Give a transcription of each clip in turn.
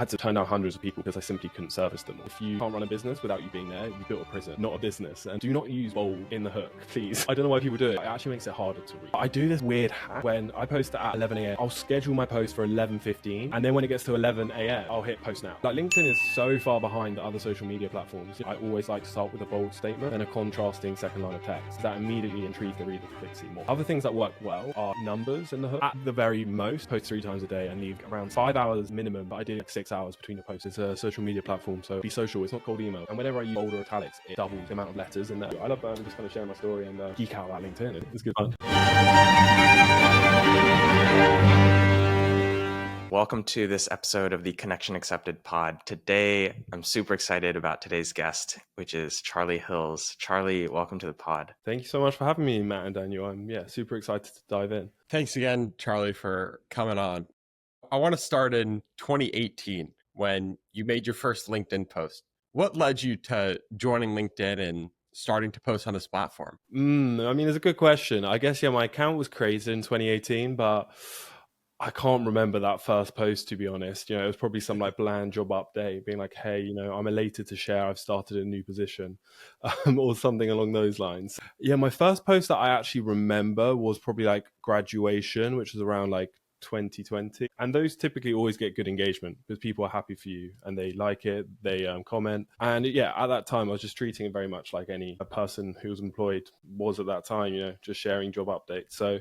had to turn down hundreds of people because I simply couldn't service them. If you can't run a business without you being there, you built a prison, not a business. And do not use bold in the hook, please. I don't know why people do it. It actually makes it harder to read. I do this weird hack when I post at 11 a.m. I'll schedule my post for 11:15, and then when it gets to 11 a.m. I'll hit post now. Like, LinkedIn is so far behind the other social media platforms. I always like to start with a bold statement and a contrasting second line of text that immediately intrigues the reader to click see more. Other things that work well are numbers in the hook. At the very most, post 3 times a day and leave around 5 hours minimum, but I did like 6 hours between the posts. It's a social media platform, so be social. It's not cold email. And whenever I use bold or italics, it doubles the amount of letters in there. I love just kind of sharing my story and geek out about LinkedIn. It's good fun. Welcome to this episode of the Connection Accepted pod. Today, I'm super excited about today's guest, which is Charlie Hills. Charlie, welcome to the pod. Thank you so much for having me, Matt and Daniel. I'm super excited to dive in. Thanks again, Charlie, for coming on. I want to start in 2018 when you made your first LinkedIn post. What led you to joining LinkedIn and starting to post on this platform? I mean, it's a good question. I guess, my account was created in 2018, but I can't remember that first post, to be honest. It was probably some like bland job update being like, hey, I'm elated to share I've started a new position or something along those lines. Yeah, my first post that I actually remember was probably like graduation, which was around like 2020. And those typically always get good engagement because people are happy for you and they like it, they comment. And yeah, at that time, I was just treating it very much like any person who was employed was at that time, just sharing job updates. So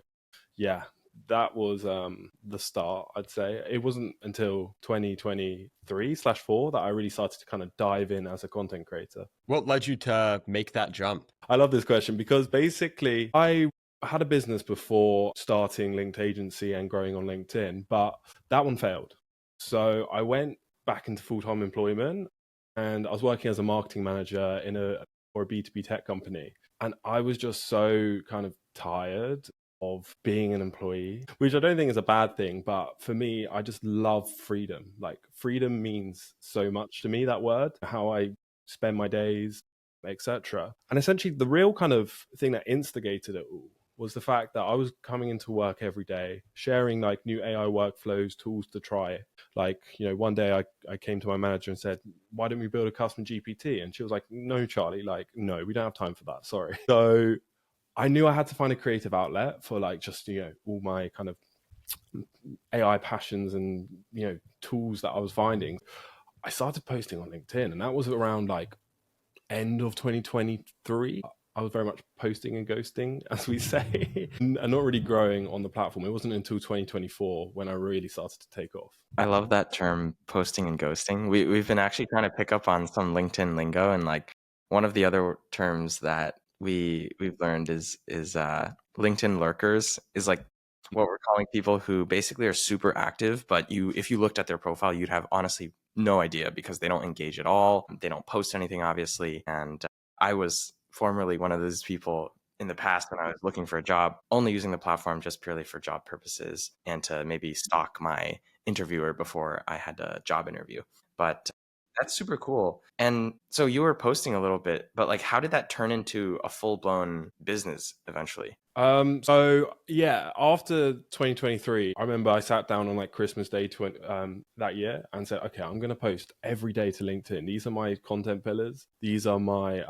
yeah, that was the start, I'd say. It wasn't until 2023/4 that I really started to kind of dive in as a content creator. What led you to make that jump? I love this question because basically I had a business before starting Linked Agency and growing on LinkedIn, but that one failed. So I went back into full-time employment and I was working as a marketing manager for a B2B tech company. And I was just so kind of tired of being an employee, which I don't think is a bad thing, but for me, I just love freedom. Like, freedom means so much to me, that word, how I spend my days, etc. And essentially the real kind of thing that instigated it all was the fact that I was coming into work every day, sharing like new AI workflows, tools to try. Like, one day I came to my manager and said, why don't we build a custom GPT? And she was like, no, Charlie, no, we don't have time for that. Sorry. So I knew I had to find a creative outlet for like just, all my kind of AI passions and, tools that I was finding. I started posting on LinkedIn, and that was around like end of 2023. I was very much posting and ghosting, as we say, and not really growing on the platform. It wasn't until 2024 when I really started to take off. I love that term, posting and ghosting. We've been actually trying to pick up on some LinkedIn lingo, and like one of the other terms that we've learned is LinkedIn lurkers, is like what we're calling people who basically are super active, but if you looked at their profile, you'd have honestly no idea because they don't engage at all. They don't post anything, obviously. And I was formerly one of those people in the past when I was looking for a job, only using the platform just purely for job purposes and to maybe stalk my interviewer before I had a job interview. But that's super cool. And so you were posting a little bit, but like, how did that turn into a full-blown business eventually? So yeah, after 2023, I remember I sat down on like Christmas Day that year and said, okay, I'm going to post every day to LinkedIn. These are my content pillars. These are my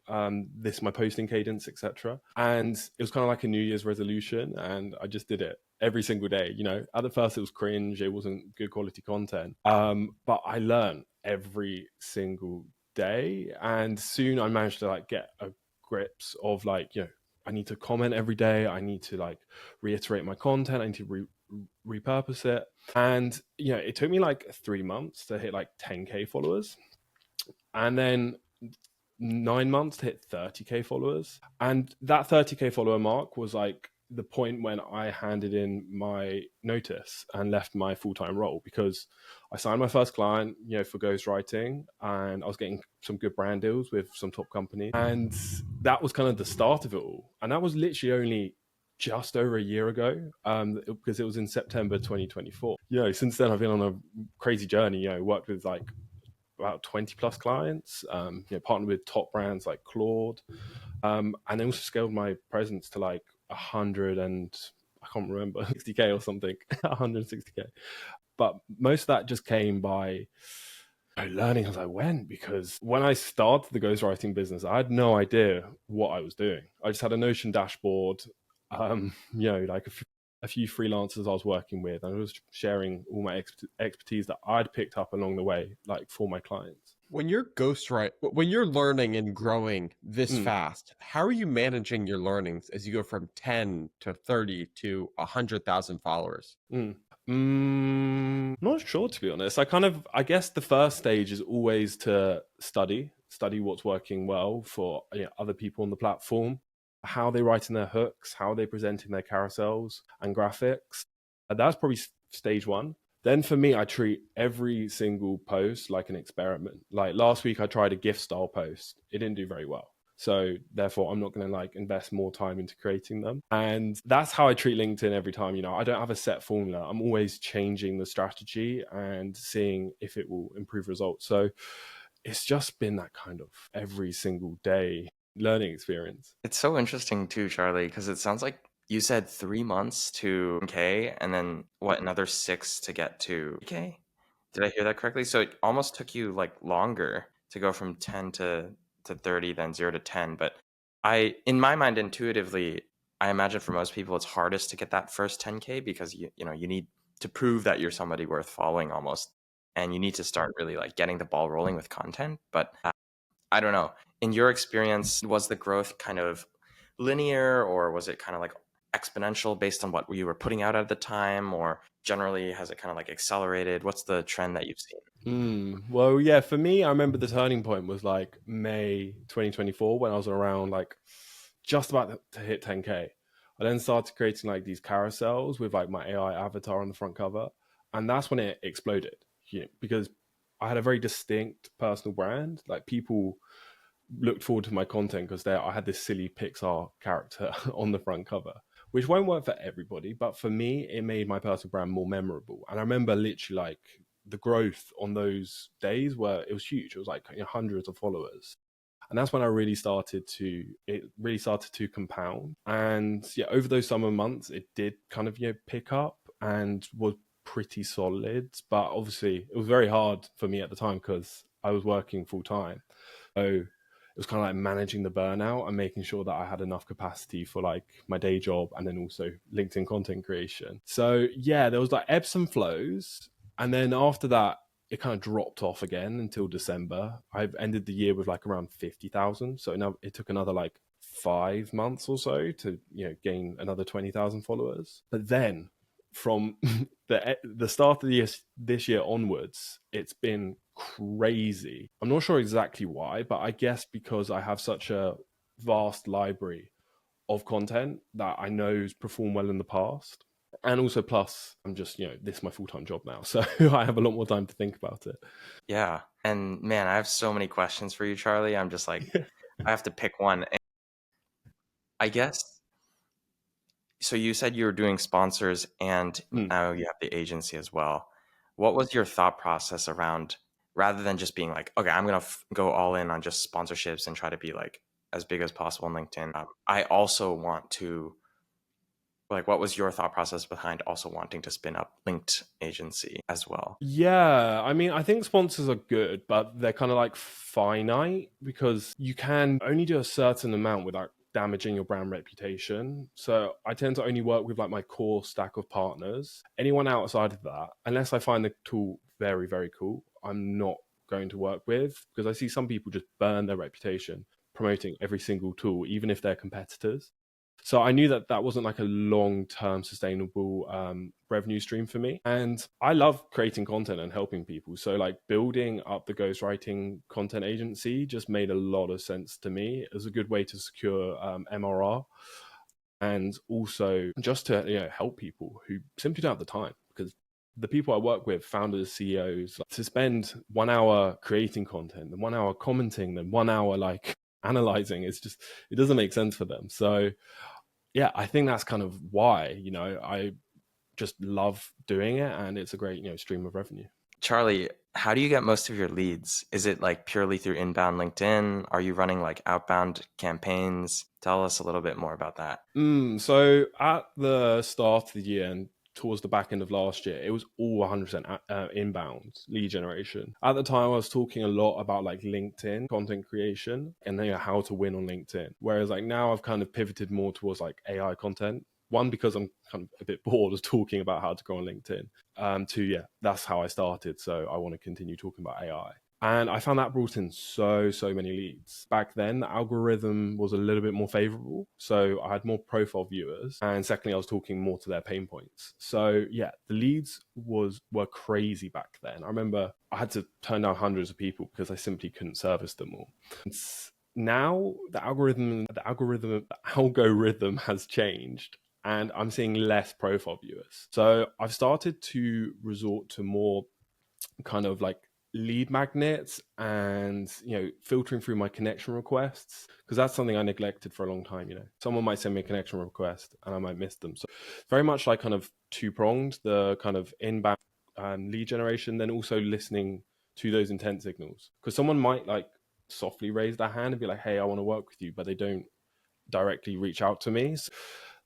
my posting cadence, etc. And it was kind of like a New Year's resolution, and I just did it every single day. At the first it was cringe, it wasn't good quality content, but I learned every single day, and soon I managed to like get a grips of like, I need to comment every day, I need to like reiterate my content, I need to repurpose it. And it took me like 3 months to hit like 10k followers, and then 9 months to hit 30k followers. And that 30k follower mark was like the point when I handed in my notice and left my full-time role, because I signed my first client, for ghostwriting, and I was getting some good brand deals with some top companies. And that was kind of the start of it all. And that was literally only just over a year ago, because it was in September 2024. Since then I've been on a crazy journey, worked with like about 20 plus clients, partnered with top brands like Claude, and then also scaled my presence to like 100 and I can't remember 60k or something, 160k. But most of that just came by learning as I went, because when I started the ghostwriting business, I had no idea what I was doing. I just had a Notion dashboard, like a few freelancers I was working with, and I was sharing all my expertise that I'd picked up along the way, like for my clients. When you're when you're learning and growing this fast, how are you managing your learnings as you go from 10 to 30 to 100,000 followers? Not sure, to be honest. I guess the first stage is always to study what's working well for other people on the platform, how they're writing their hooks, how they're presenting their carousels and graphics. That's probably stage one. Then for me, I treat every single post like an experiment. Like last week, I tried a GIF style post. It didn't do very well. So therefore, I'm not going to invest more time into creating them. And that's how I treat LinkedIn every time. I don't have a set formula. I'm always changing the strategy and seeing if it will improve results. So it's just been that kind of every single day learning experience. It's so interesting too, Charlie, because it sounds like you said 3 months to K, and then another 6 to get to K? Did I hear that correctly? So it almost took you longer to go from 10 to 30 than 0 to 10. But in my mind, intuitively, I imagine for most people, it's hardest to get that first 10K because you need to prove that you're somebody worth following almost. And you need to start really getting the ball rolling with content. But I don't know. In your experience, was the growth kind of linear, or was it kind of exponential based on what you were putting out at the time, or generally has it kind of accelerated? What's the trend that you've seen? Well, yeah, for me, I remember the turning point was May 2024 when I was around just about to hit 10K. I then started creating these carousels with my AI avatar on the front cover, and that's when it exploded. Because I had a very distinct personal brand. People looked forward to my content because I had this silly Pixar character on the front cover, which won't work for everybody, but for me, it made my personal brand more memorable. And I remember literally the growth on those days where it was huge. It was hundreds of followers. And that's when it really started to compound. And yeah, over those summer months, it did kind of, pick up and was pretty solid. But obviously it was very hard for me at the time because I was working full time. So it was kind of managing the burnout and making sure that I had enough capacity for my day job and then also LinkedIn content creation. So yeah, there was ebbs and flows. And then after that, it kind of dropped off again until December. I've ended the year with around 50,000. So now it took another 5 months or so to gain another 20,000 followers. But then from the start of this year onwards, it's been crazy. I'm not sure exactly why, but I guess because I have such a vast library of content that I know has performed well in the past. And also, plus, I'm just, this is my full-time job now. So I have a lot more time to think about it. Yeah. And man, I have so many questions for you, Charlie. I'm just I have to pick one. I guess, so you said you were doing sponsors and now you have the agency as well. What was your thought process around, rather than just being okay, I'm going to go all in on just sponsorships and try to be as big as possible on LinkedIn. I also want to, what was your thought process behind also wanting to spin up linked agency as well? Yeah, I mean, I think sponsors are good, but they're kind of finite because you can only do a certain amount without damaging your brand reputation. So I tend to only work with my core stack of partners. Anyone outside of that, unless I find the tool very, very cool, I'm not going to work with, because I see some people just burn their reputation promoting every single tool, even if they're competitors. So I knew that wasn't a long-term sustainable revenue stream for me. And I love creating content and helping people. So building up the ghostwriting content agency just made a lot of sense to me. It was a good way to secure MRR, and also just to help people who simply don't have the time. Because the people I work with, founders, CEOs, to spend 1 hour creating content, then 1 hour commenting, then 1 hour analyzing, it doesn't make sense for them. So yeah, I think that's kind of why, I just love doing it, and it's a great, stream of revenue. Charlie, how do you get most of your leads? Is it purely through inbound LinkedIn? Are you running outbound campaigns? Tell us a little bit more about that. So at the start of the year and towards the back end of last year, it was all 100% inbound lead generation. At the time, I was talking a lot about like LinkedIn content creation and how to win on LinkedIn. Whereas like now I've kind of pivoted more towards like AI content. One, because I'm kind of a bit bored of talking about how to grow on LinkedIn. Two, yeah, that's how I started. So I want to continue talking about AI. And I found that brought in so many leads. Back then, the algorithm was a little bit more favorable. So I had more profile viewers. And secondly, I was talking more to their pain points. So yeah, the leads were crazy back then. I remember I had to turn down hundreds of people because I simply couldn't service them all. Now the algorithm has changed, and I'm seeing less profile viewers. So I've started to resort to more kind of like lead magnets and filtering through my connection requests, because that's something I neglected for a long time. Someone might send me a connection request and I might miss them. So very much like kind of two-pronged, the kind of inbound lead generation, then also listening to those intent signals, because someone might like softly raise their hand and be like, hey, I want to work with you, but they don't directly reach out to me. So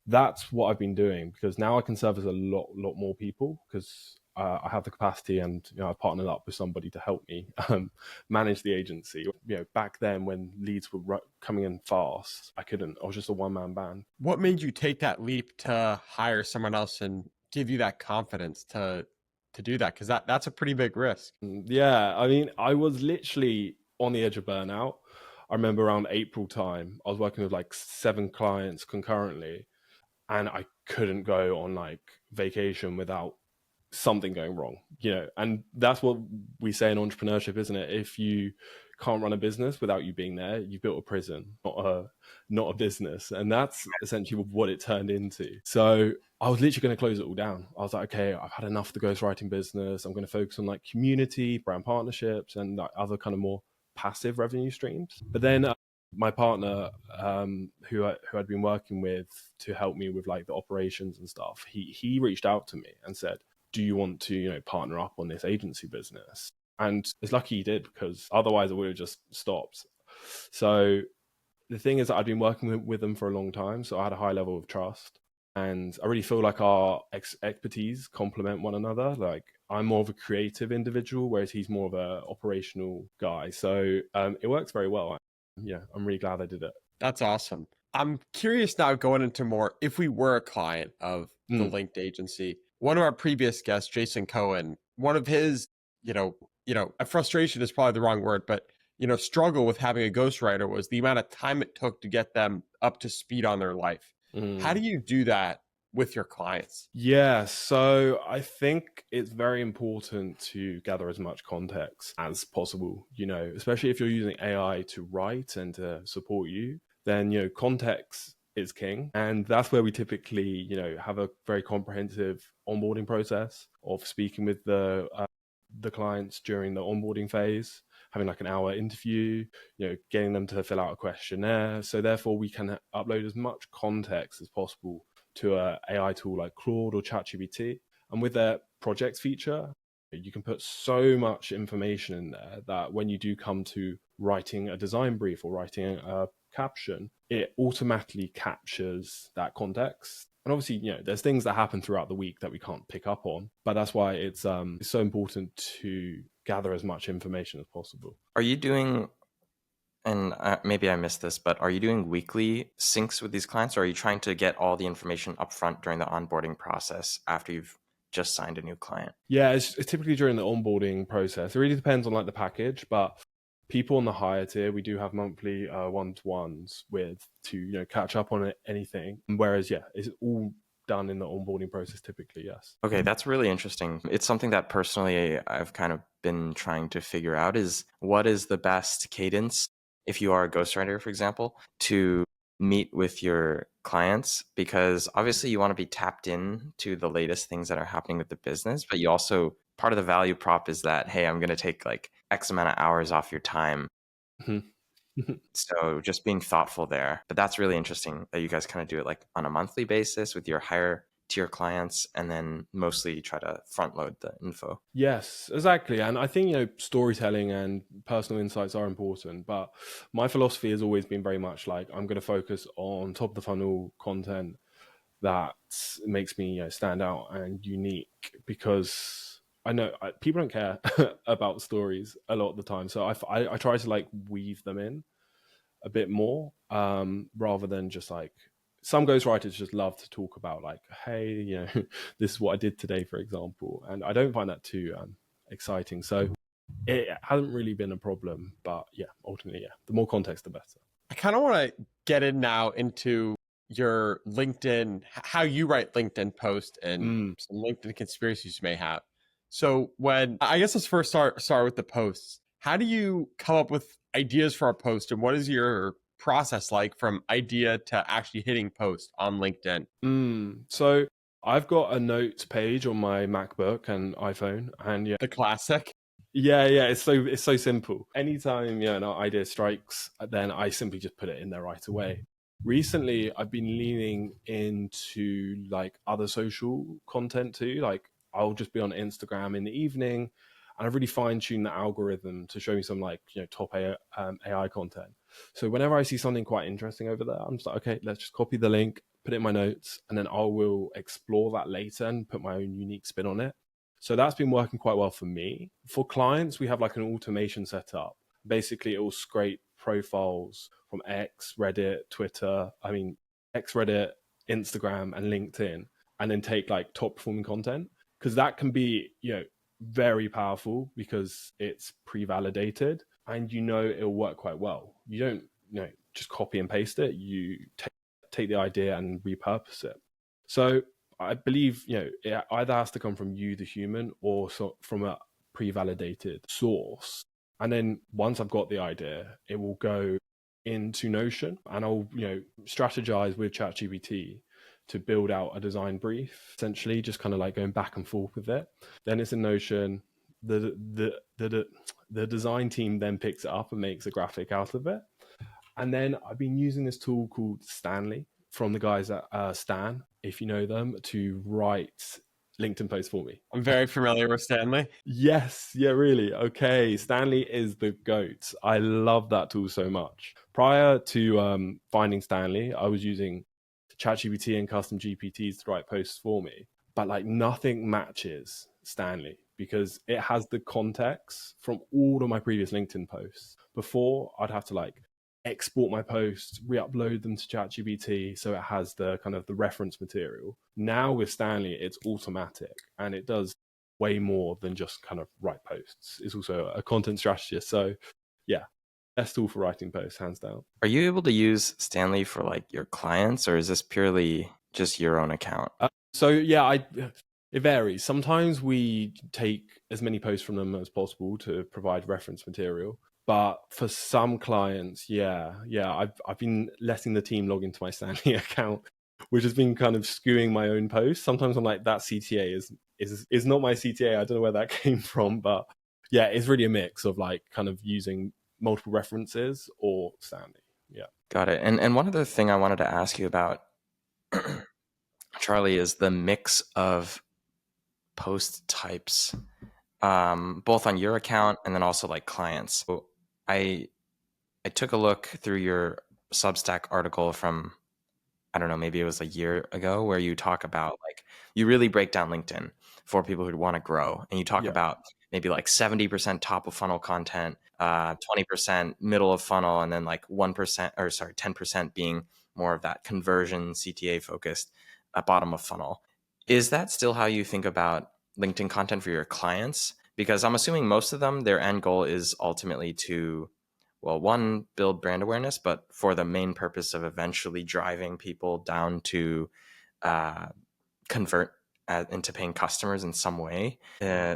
that's what I've been doing, because now I can service a lot more people, because I have the capacity, and I've partnered up with somebody to help me manage the agency. Back then when leads were coming in fast, I couldn't. I was just a one-man band. What made you take that leap to hire someone else and give you that confidence to do that? Because that's a pretty big risk. Yeah, I mean, I was literally on the edge of burnout. I remember around April time, I was working with like 7 clients concurrently, and I couldn't go on like vacation without something going wrong, and that's what we say in entrepreneurship, isn't it? If you can't run a business without you being there, you've built a prison, not a business. And that's essentially what it turned into. So I was literally going to close it all down. I was like, okay, I've had enough of the ghostwriting business. I'm going to focus on like community, brand partnerships, and like other kind of more passive revenue streams. But then my partner, who I'd been working with to help me with like the operations and stuff, he reached out to me and said, do you want to, partner up on this agency business? And it's lucky he did, because otherwise I would have just stopped. So the thing is that I'd been working with them for a long time, so I had a high level of trust. And I really feel like our expertise complement one another. Like I'm more of a creative individual, whereas he's more of an operational guy. So it works very well. Yeah, I'm really glad I did it. That's awesome. I'm curious now, going into more, if we were a client of the linked agency, one of our previous guests, Jason Cohen, one of his, a frustration is probably the wrong word, but, struggle with having a ghostwriter was the amount of time it took to get them up to speed on their life. How do you do that with your clients? Yeah, so I think it's very important to gather as much context as possible, especially if you're using AI to write and to support you, then, context is king. And that's where we typically, have a very comprehensive onboarding process of speaking with the clients during the onboarding phase, having like an hour interview, getting them to fill out a questionnaire. So therefore we can upload as much context as possible to an AI tool like Claude or ChatGPT. And with their projects feature, you can put so much information in there that when you do come to writing a design brief or writing a caption, it automatically captures that context. And obviously, there's things that happen throughout the week that we can't pick up on, but that's why it's so important to gather as much information as possible. Are you doing, and maybe I missed this, but are you doing weekly syncs with these clients, or are you trying to get all the information upfront during the onboarding process after you've just signed a new client? Yeah, it's typically during the onboarding process. It really depends on like the package, but people on the higher tier, we do have monthly one-to-ones with to catch up on anything. Whereas it's all done in the onboarding process typically. Yes. Okay, that's really interesting. It's something that personally I've kind of been trying to figure out, is what is the best cadence, if you are a ghostwriter, for example, to meet with your clients, because obviously you want to be tapped in to the latest things that are happening with the business, but you also, part of the value prop is that, hey, I'm going to take like X amount of hours off your time. So just being thoughtful there. But that's really interesting that you guys kind of do it like on a monthly basis with your higher tier clients, and then mostly try to front load the info. Yes, exactly. And I think, storytelling and personal insights are important, but my philosophy has always been very much like, I'm going to focus on top of the funnel content that makes me, stand out and unique, because I know people don't care about stories a lot of the time. So I try to like weave them in a bit more, rather than just like, some ghostwriters just love to talk about like, hey, this is what I did today, for example. And I don't find that too exciting. So it hasn't really been a problem, but yeah, ultimately, yeah, the more context, the better. I kind of want to get in now into your LinkedIn, how you write LinkedIn posts and some LinkedIn conspiracies you may have. So I guess let's first start with the posts. How do you come up with ideas for a post, and what is your process like from idea to actually hitting post on LinkedIn? So I've got a notes page on my MacBook and iPhone, and yeah, The classic. yeah, it's so simple. Anytime an idea strikes, then I simply just put it in there right away. Recently, I've been leaning into like other social content too. Like, I'll just be on Instagram in the evening, and I've really fine-tuned the algorithm to show me some like top AI content. So whenever I see something quite interesting over there, I'm just like, okay, let's just copy the link, put it in my notes, and then I will explore that later and put my own unique spin on it. So that's been working quite well for me. For clients, we have like an automation set up. Basically, it will scrape profiles from X, Reddit, Twitter, X, Reddit, Instagram, and LinkedIn, and then take like top performing content. Because that can be, very powerful, because it's pre-validated and it'll work quite well. You don't, just copy and paste it. You take the idea and repurpose it. So I believe, it either has to come from you, the human, or from a pre-validated source. And then once I've got the idea, it will go into Notion, and I'll, strategize with ChatGPT to build out a design brief, essentially just kind of like going back and forth with it. Then it's in Notion. The design team then picks it up and makes a graphic out of it. And then I've been using this tool called Stanley, from the guys at Stan, if you know them, to write LinkedIn posts for me. I'm very familiar with Stanley. Yes, yeah, really. Okay, Stanley is the GOAT. I love that tool so much. Prior to finding Stanley, I was using ChatGPT and custom GPTs to write posts for me. But like, nothing matches Stanley, because it has the context from all of my previous LinkedIn posts. Before, I'd have to like export my posts, re-upload them to ChatGPT so it has the kind of the reference material. Now with Stanley, it's automatic, and it does way more than just kind of write posts. It's also a content strategist. So yeah, best tool for writing posts, hands down. Are you able to use Stanley for like your clients, or is this purely just your own account? So yeah, it varies. Sometimes we take as many posts from them as possible to provide reference material. But for some clients, I've been letting the team log into my Stanley account, which has been kind of skewing my own posts. Sometimes I'm like, that CTA is not my CTA. I don't know where that came from, but yeah, it's really a mix of like kind of using multiple references or Stanley. Yeah. Got it. And one other thing I wanted to ask you about, Charlie, is the mix of post types, both on your account and then also like clients. So I took a look through your Substack article from, I don't know, maybe it was a year ago, where you talk about like, you really break down LinkedIn for people who want to grow. And you talk about maybe like 70% top of funnel content, 20% middle of funnel, and then like 10% being more of that conversion CTA focused bottom of funnel. Is that still how you think about LinkedIn content for your clients? Because I'm assuming most of them, their end goal is ultimately to, well, one, build brand awareness, but for the main purpose of eventually driving people down to convert into paying customers in some way.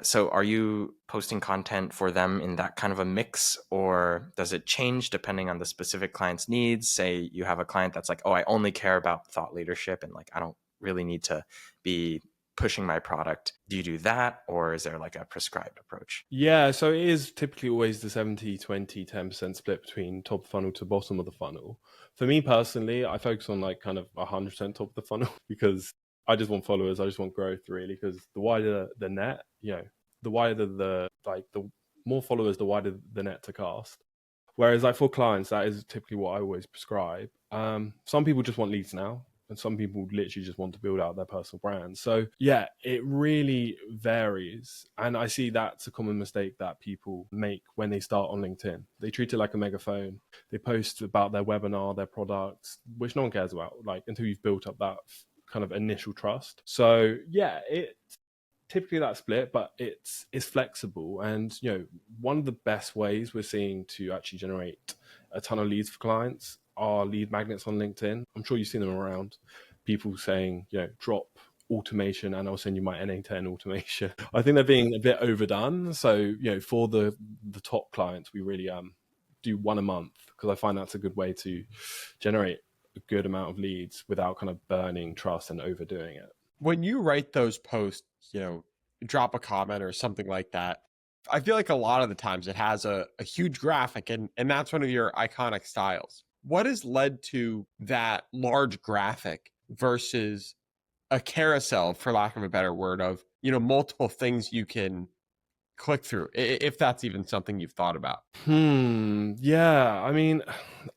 So are you posting content for them in that kind of a mix, or does it change depending on the specific client's needs? Say you have a client that's like, oh, I only care about thought leadership and like, I don't really need to be pushing my product. Do you do that, or is there like a prescribed approach? Yeah, so it is typically always the 70, 20, 10% split between top of the funnel to bottom of the funnel. For me personally, I focus on like kind of 100% top of the funnel, because I just want followers. I just want growth, really, because the wider the net, the wider the more followers, the wider the net to cast. Whereas like for clients, that is typically what I always prescribe. Some people just want leads now. and some people literally just want to build out their personal brand. So yeah, it really varies. And I see that's a common mistake that people make when they start on LinkedIn. They treat it like a megaphone. They post about their webinar, their products, which no one cares about, like, until you've built up that kind of initial trust. So yeah, it's typically that split, but it's flexible. And one of the best ways we're seeing to actually generate a ton of leads for clients are lead magnets on LinkedIn. I'm sure you've seen them around. People saying, drop automation and I'll send you my NA10 automation. I think they're being a bit overdone. So for the top clients, we really do one a month, because I find that's a good way to generate a good amount of leads without kind of burning trust and overdoing it. When you write those posts, drop a comment or something like that, I feel like a lot of the times it has a huge graphic, and that's one of your iconic styles. What has led to that large graphic versus a carousel, for lack of a better word, of multiple things you can click through, if that's even something you've thought about? Yeah, I mean,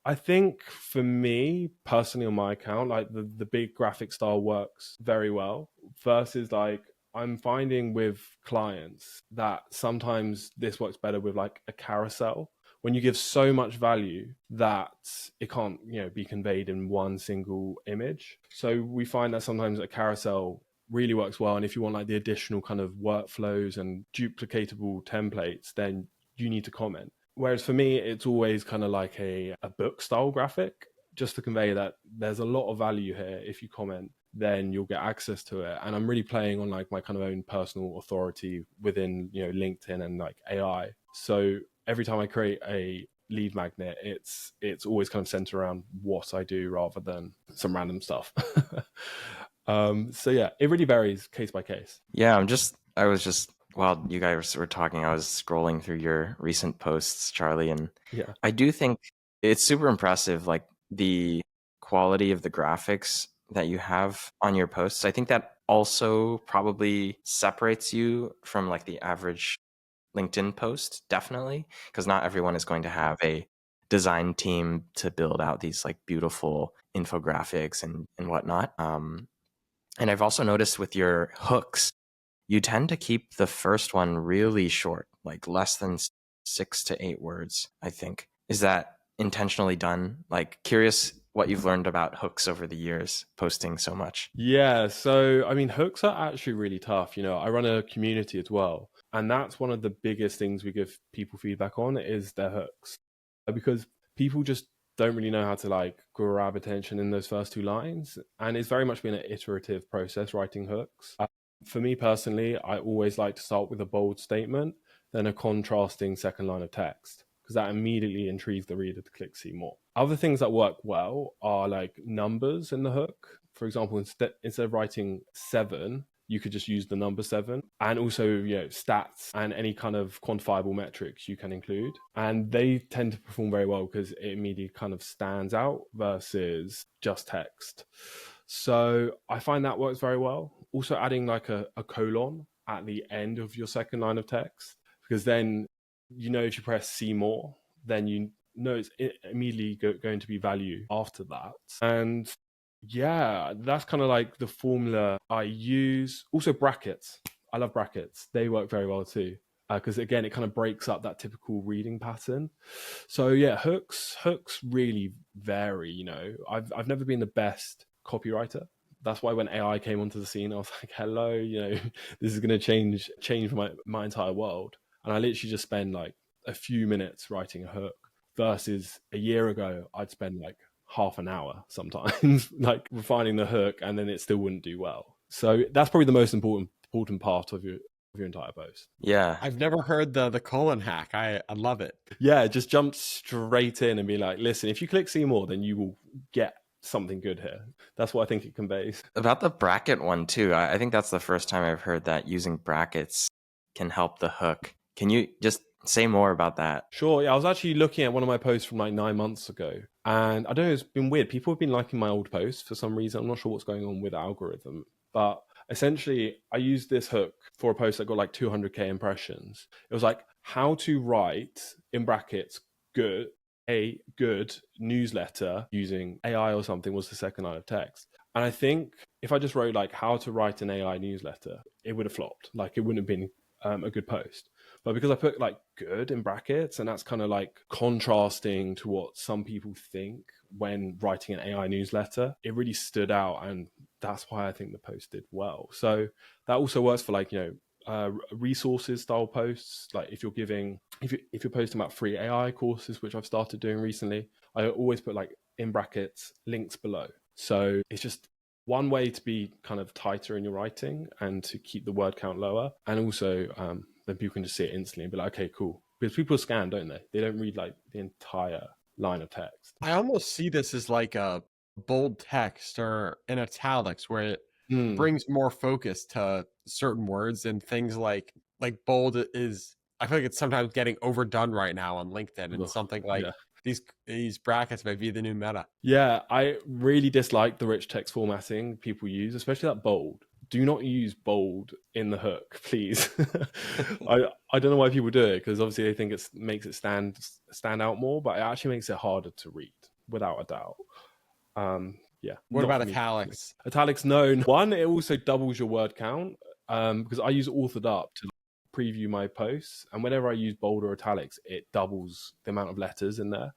I think for me personally on my account, like the big graphic style works very well, versus like I'm finding with clients that sometimes this works better with like a carousel, when you give so much value that it can't be conveyed in one single image. So we find that sometimes a carousel really works well. And if you want like the additional kind of workflows and duplicatable templates, then you need to comment. Whereas for me, it's always kind of like a book style graphic, just to convey that there's a lot of value here. If you comment, then you'll get access to it. And I'm really playing on like my kind of own personal authority within LinkedIn and like AI. So every time I create a lead magnet, it's always kind of centered around what I do rather than some random stuff. So yeah, it really varies case by case. Yeah, I was just while you guys were talking, I was scrolling through your recent posts, Charlie, and Yeah. I do think it's super impressive, like the quality of the graphics that you have on your posts. I think that also probably separates you from like the average LinkedIn post, definitely, because not everyone is going to have a design team to build out these like beautiful infographics and whatnot. And I've also noticed with your hooks, you tend to keep the first one really short, like less than 6 to 8 words, I think. Is that intentionally done? Like, curious what you've learned about hooks over the years, posting so much. Yeah, so I mean, hooks are actually really tough. I run a community as well, and that's one of the biggest things we give people feedback on is their hooks, because people just don't really know how to like grab attention in those first 2 lines, and it's very much been an iterative process writing hooks. For me personally, I always like to start with a bold statement, then a contrasting second line of text, because that immediately intrigues the reader to click see more. Other things that work well are like numbers in the hook. For example, instead of writing 7, you could just use the number 7, and also stats and any kind of quantifiable metrics you can include, and they tend to perform very well because it immediately kind of stands out versus just text. So I find that works very well. Also adding like a colon at the end of your second line of text, because then if you press see more, then it's immediately going to be value after that. And yeah, that's kind of like the formula I use. Also brackets. I love brackets. They work very well too, because again, it kind of breaks up that typical reading pattern. So yeah, hooks really vary. I've never been the best copywriter. That's why when AI came onto the scene, I was like, hello, this is going to change my entire world. And I literally just spend like a few minutes writing a hook, versus a year ago, I'd spend like half an hour sometimes, like refining the hook, and then it still wouldn't do well. So that's probably the most important part of your entire post. Yeah. I've never heard the colon hack. I love it. Yeah, just jump straight in and be like, listen, if you click see more, then you will get something good here. That's what I think it conveys. About the bracket one too, I think that's the first time I've heard that using brackets can help the hook. Can you just say more about that? Sure. Yeah, I was actually looking at one of my posts from like 9 months ago, and I don't know, it's been weird. People have been liking my old posts for some reason. I'm not sure what's going on with the algorithm, but essentially I used this hook for a post that got like 200k impressions. It was like how to write, in brackets, a good newsletter using AI or something, was the second line of text. And I think if I just wrote like how to write an AI newsletter, it would have flopped. Like it wouldn't have been a good post. But because I put like good in brackets, and that's kind of like contrasting to what some people think when writing an AI newsletter, it really stood out. And that's why I think the post did well. So that also works for like, resources style posts. Like if you're posting about free AI courses, which I've started doing recently, I always put like in brackets links below. So it's just one way to be kind of tighter in your writing and to keep the word count lower. And also then people can just see it instantly and be like, okay, cool. Because people scan, don't they? They don't read like the entire line of text. I almost see this as like a bold text or in italics where it brings more focus to certain words, and things like bold is, I feel like it's sometimes getting overdone right now on LinkedIn, and something like these brackets might be the new meta. Yeah, I really dislike the rich text formatting people use, especially that bold. Do not use bold in the hook, please. I don't know why people do it, because obviously they think it makes it stand out more, but it actually makes it harder to read, without a doubt. What about italics? Italics, no. One, it also doubles your word count, because I use Authored Up to preview my posts, and whenever I use bold or italics, it doubles the amount of letters in there.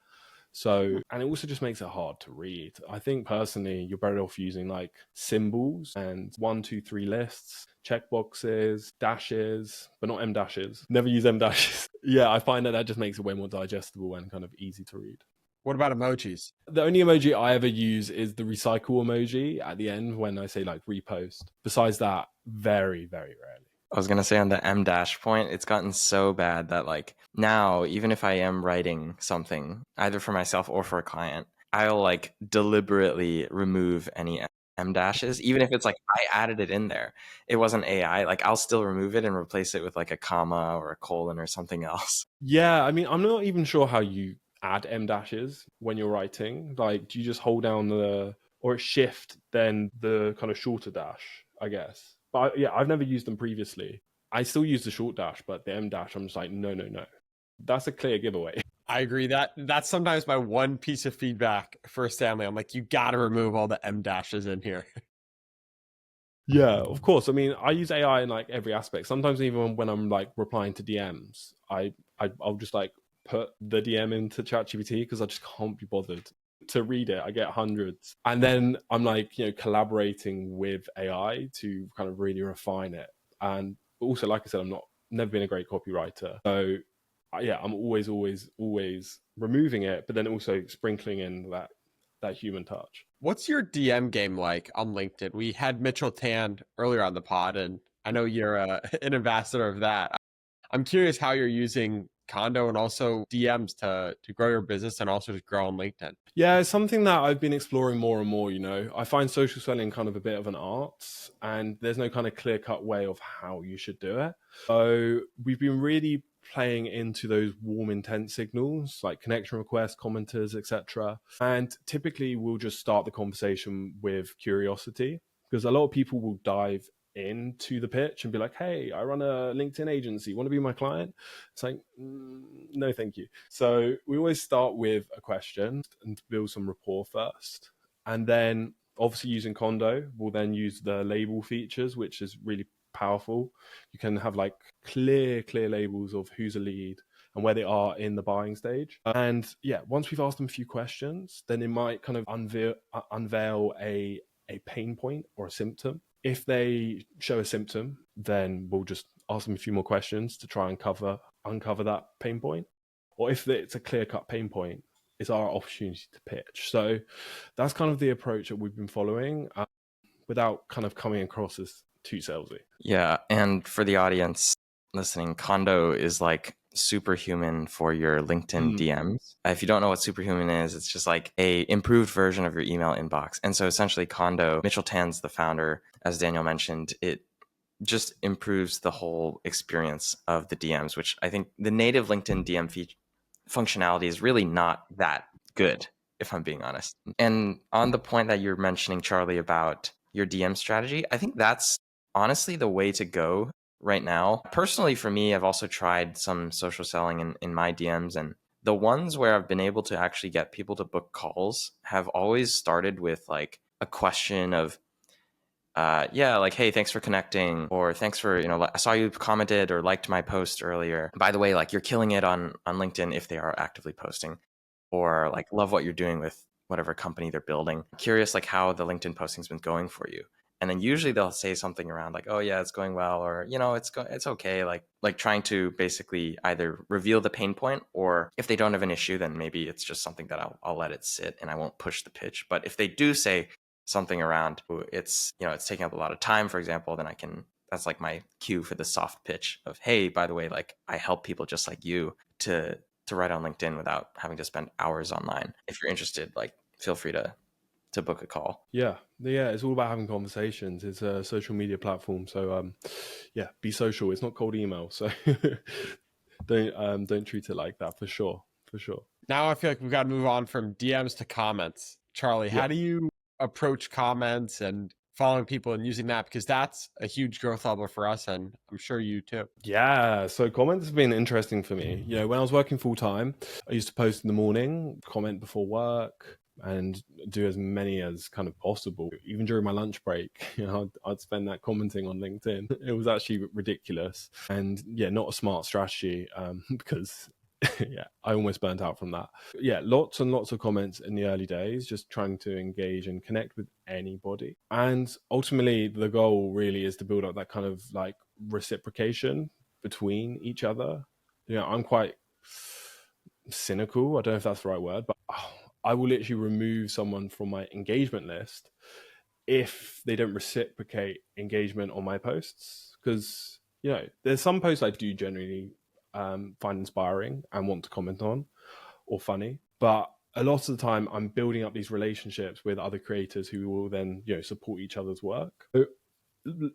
So, and it also just makes it hard to read. I think personally, you're better off using like symbols and 1, 2, 3 lists, checkboxes, dashes, but not M dashes. Never use M dashes. Yeah, I find that just makes it way more digestible and kind of easy to read. What about emojis? The only emoji I ever use is the recycle emoji at the end when I say like repost. Besides that, very, very rarely. I was going to say on the M dash point, it's gotten so bad that like now, even if I am writing something either for myself or for a client, I'll like deliberately remove any M dashes, even if it's like I added it in there. It wasn't AI. Like I'll still remove it and replace it with like a comma or a colon or something else. Yeah, I mean, I'm not even sure how you add M dashes when you're writing. Like, do you just hold down or shift, then the kind of shorter dash, I guess. But yeah, I've never used them previously. I still use the short dash, but the M dash, I'm just like, no. That's a clear giveaway. I agree. That's sometimes my one piece of feedback for Stanley. I'm like, you got to remove all the M dashes in here. Yeah, of course. I mean, I use AI in like every aspect. Sometimes even when I'm like replying to DMs, I'll just like put the DM into ChatGPT because I just can't be bothered to read it. I get hundreds. And then I'm like, collaborating with AI to kind of really refine it. And also, like I said, never been a great copywriter. So yeah, I'm always removing it, but then also sprinkling in that human touch. What's your DM game like on LinkedIn? We had Mitchell Tand earlier on the pod, and I know you're an ambassador of that. I'm curious how you're using Condo and also DMs to grow your business and also to grow on LinkedIn. Yeah, it's something that I've been exploring more and more. I find social selling kind of a bit of an art, and there's no kind of clear-cut way of how you should do it. So we've been really playing into those warm intent signals like connection requests, commenters, etc. And typically we'll just start the conversation with curiosity, because a lot of people will dive into the pitch and be like, hey, I run a LinkedIn agency, want to be my client? It's like, no, thank you. So we always start with a question and build some rapport first. And then obviously using Condo, we'll then use the label features, which is really powerful. You can have like clear labels of who's a lead and where they are in the buying stage. And yeah, once we've asked them a few questions, then it might kind of unveil a pain point or a symptom. If they show a symptom, then we'll just ask them a few more questions to try and uncover that pain point. Or if it's a clear-cut pain point, it's our opportunity to pitch. So that's kind of the approach that we've been following, without kind of coming across as too salesy. Yeah, and for the audience listening, Condo is like superhuman for your LinkedIn DMs. If you don't know what superhuman is, it's just like a improved version of your email inbox. And so essentially Condo, Mitchell Tan's the founder, as Daniel mentioned, it just improves the whole experience of the DMs, which I think the native LinkedIn DM functionality is really not that good, if I'm being honest. And on the point that you're mentioning, Charlie, about your DM strategy, I think that's honestly the way to go right now. Personally, for me, I've also tried some social selling in my DMs, and the ones where I've been able to actually get people to book calls have always started with like a question of, yeah, like, hey, thanks for connecting, or thanks for, I saw you commented or liked my post earlier. By the way, like, you're killing it on LinkedIn if they are actively posting, or like, love what you're doing with whatever company they're building. Curious, like, how the LinkedIn posting's been going for you. And then usually they'll say something around like, oh yeah, it's going well, or, it's okay. Like trying to basically either reveal the pain point, or if they don't have an issue, then maybe it's just something that I'll let it sit and I won't push the pitch. But if they do say something around, it's taking up a lot of time, for example, then that's like my cue for the soft pitch of, hey, by the way, like, I help people just like you to write on LinkedIn without having to spend hours online. If you're interested, like, feel free to book a call. Yeah, it's all about having conversations. It's a social media platform, so yeah, be social. It's not cold email, so don't treat it like that, for sure. Now I feel like we've got to move on from DMs to comments. Charlie, how do you approach comments and following people and using that? Because that's a huge growth level for us, and I'm sure you too. Yeah, so comments have been interesting for me. When I was working full time, I used to post in the morning, comment before work, and do as many as kind of possible. Even during my lunch break, I'd spend that commenting on LinkedIn. It was actually ridiculous, and not a smart strategy, because I almost burnt out from that. Lots and lots of comments in the early days, just trying to engage and connect with anybody. And ultimately, the goal really is to build up that kind of like reciprocation between each other. I'm quite cynical. I don't know if that's the right word, but I will literally remove someone from my engagement list if they don't reciprocate engagement on my posts. Because, there's some posts I do generally find inspiring and want to comment on, or funny, but a lot of the time I'm building up these relationships with other creators who will then support each other's work. So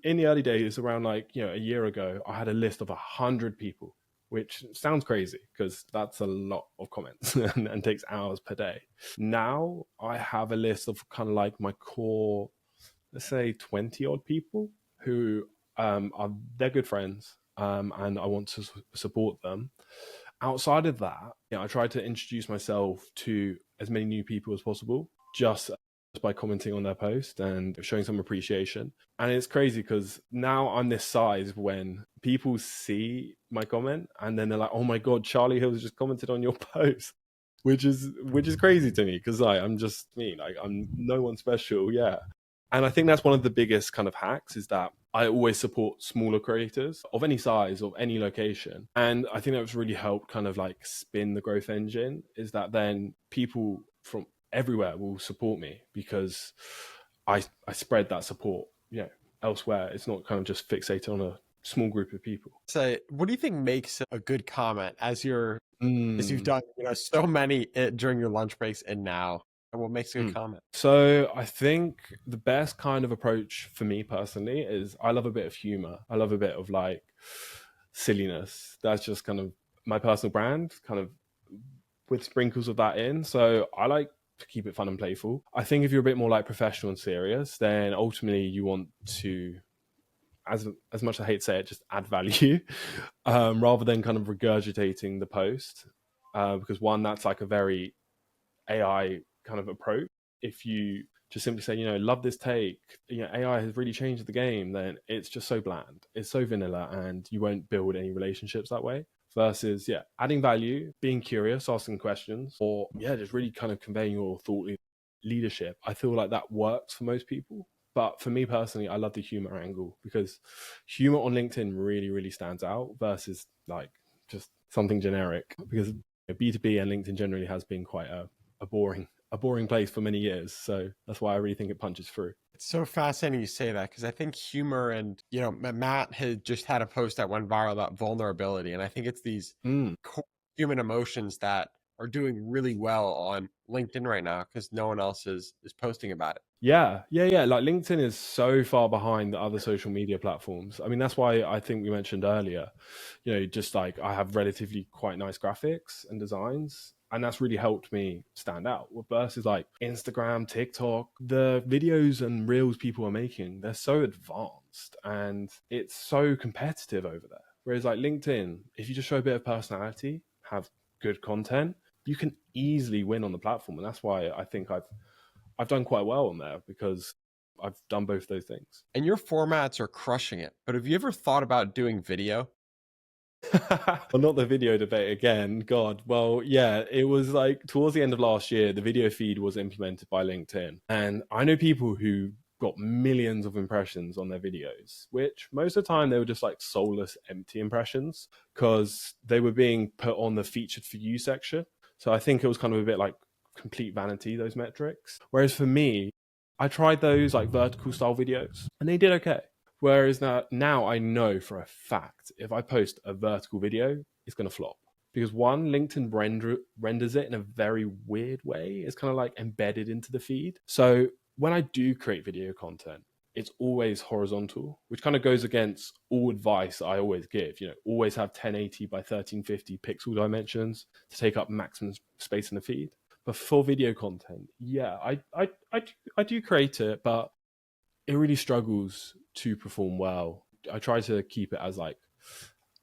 in the early days, around like a year ago, I had a list of 100 people, which sounds crazy because that's a lot of comments and takes hours per day. Now I have a list of kind of like my core, let's say 20 odd people who they're good friends, and I want to support them. Outside of that, I try to introduce myself to as many new people as possible, just by commenting on their post and showing some appreciation. And it's crazy because now I'm this size when people see my comment and then they're like, oh my God, Charlie Hills just commented on your post, which is crazy to me because I'm just me, like I'm no one special. Yeah. And I think that's one of the biggest kind of hacks, is that I always support smaller creators of any size, of any location. And I think that's really helped kind of like spin the growth engine, is that then people from everywhere will support me because I spread that support, elsewhere. It's not kind of just fixated on a small group of people. So what do you think makes a good comment as you've done so many during your lunch breaks and now? What makes a good comment? So I think the best kind of approach for me personally is I love a bit of humor. I love a bit of like silliness. That's just kind of my personal brand, kind of with sprinkles of that in. So I like to keep it fun and playful. I think if you're a bit more like professional and serious, then ultimately you want to, as much as I hate to say it, just add value, rather than kind of regurgitating the post. Because one, that's like a very AI kind of approach. If you just simply say, love this take, AI has really changed the game, then it's just so bland. It's so vanilla and you won't build any relationships that way. Versus, adding value, being curious, asking questions, or just really kind of conveying your thought leadership. I feel like that works for most people. But for me personally, I love the humor angle because humor on LinkedIn really, really stands out versus like just something generic, because B2B and LinkedIn generally has been quite a boring place for many years. So that's why I really think it punches through. It's so fascinating you say that, because I think humor and, Matt had just had a post that went viral about vulnerability. And I think it's these core human emotions that are doing really well on LinkedIn right now because no one else is posting about it. Yeah. Like LinkedIn is so far behind the other social media platforms. I mean, that's why I think we mentioned earlier, just like I have relatively quite nice graphics and designs. And that's really helped me stand out. Versus like Instagram, TikTok, the videos and reels people are making, they're so advanced and it's so competitive over there. Whereas like LinkedIn, if you just show a bit of personality, have good content, you can easily win on the platform. And that's why I think I've I've done quite well on there because I've done both those things. And your formats are crushing it. But have you ever thought about doing video? Well, not the video debate again. God. Well, yeah, it was like towards the end of last year, the video feed was implemented by LinkedIn. And I know people who got millions of impressions on their videos, which most of the time they were just like soulless, empty impressions because they were being put on the featured for you section. So I think it was kind of a bit like complete vanity, those metrics. Whereas for me, I tried those like vertical style videos and they did okay. Whereas now I know for a fact if I post a vertical video, it's going to flop. Because one, LinkedIn renders it in a very weird way. It's kind of like embedded into the feed. So when I do create video content, it's always horizontal, which kind of goes against all advice I always give. You know, always have 1080 by 1350 pixel dimensions to take up maximum space in the feed. But for video content, yeah, I do create it, but it really struggles to perform well. I try to keep it as like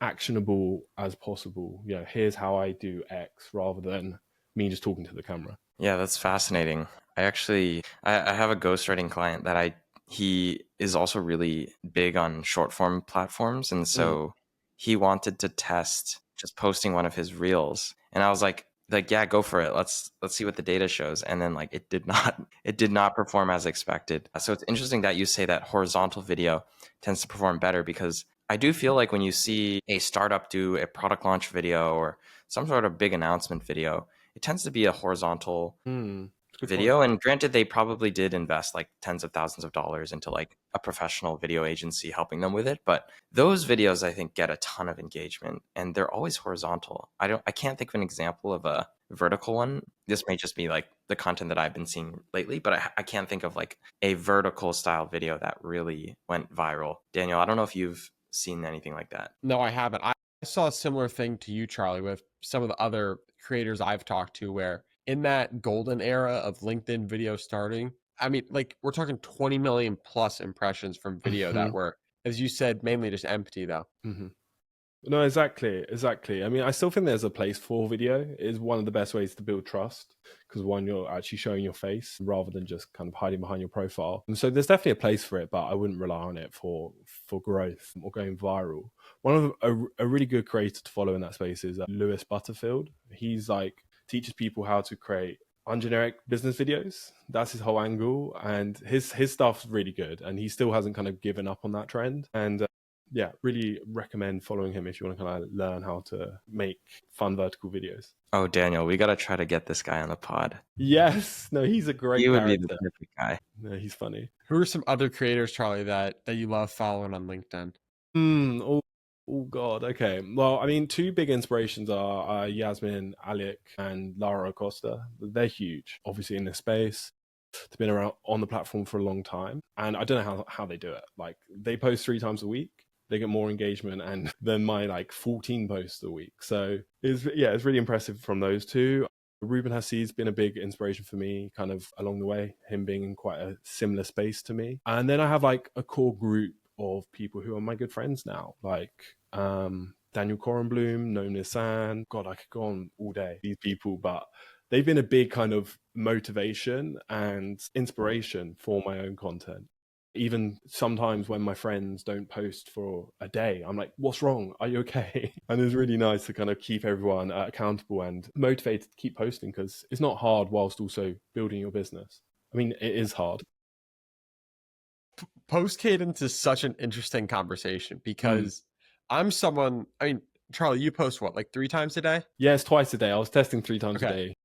actionable as possible. You know, here's how I do X rather than me just talking to the camera. Yeah, that's fascinating. I have a ghostwriting client that he is also really big on short form platforms. And so he wanted to test just posting one of his reels. And I was like, yeah, go for it. Let's see what the data shows. And then like it did not perform as expected. So it's interesting that you say that horizontal video tends to perform better, because I do feel like when you see a startup do a product launch video or some sort of big announcement video, it tends to be a horizontal video. And granted, they probably did invest like tens of thousands of dollars into like a professional video agency helping them with it. But those videos, I think, get a ton of engagement and they're always horizontal. I can't think of an example of a vertical one. This may just be like the content that I've been seeing lately, but I can't think of like a vertical style video that really went viral. Daniel, I don't know if you've seen anything like that. No, I haven't. I saw a similar thing to you, Charlie, with some of the other creators I've talked to, where in that golden era of LinkedIn video starting, I mean, like we're talking 20 million plus impressions from video that were, as you said, mainly just empty though. No, exactly. I mean, I still think there's a place for video. It is one of the best ways to build trust because one, you're actually showing your face rather than just kind of hiding behind your profile. And so there's definitely a place for it, but I wouldn't rely on it for growth or going viral. One of a really good creator to follow in that space is Lewis Butterfield. He's like teaches people how to create ungeneric business videos. That's his whole angle, and his stuff's really good, and he still hasn't kind of given up on that trend. And yeah, really recommend following him if you want to kind of learn how to make fun vertical videos. Oh, Daniel, we got to try to get this guy on the pod. Yes, no, he's a great He would character. be the perfect guy. No, he's funny. Who are some other creators, Charlie, that you love following on LinkedIn? Oh God. Okay. Well, I mean, two big inspirations are Yasmin Alik and Lara Acosta. They're huge, obviously, in this space. They've been around on the platform for a long time, and I don't know how they do it. Like, they post 3 times a week. They get more engagement than my like 14 posts a week. So it's really impressive from those two. Ruben Hassid's been a big inspiration for me kind of along the way, him being in quite a similar space to me. And then I have like a core group of people who are my good friends now, like Daniel Korenblum, Noam Nissan. God, I could go on all day, these people, but they've been a big kind of motivation and inspiration for my own content. Even sometimes when my friends don't post for a day, I'm like, what's wrong? Are you okay? And it's really nice to kind of keep everyone accountable and motivated to keep posting, because it's not hard whilst also building your business. I mean, it is hard. Post cadence is such an interesting conversation because I'm someone, I mean, Charlie, you post what, like 3 times a day? Yes, twice a day. I was testing 3 times a day.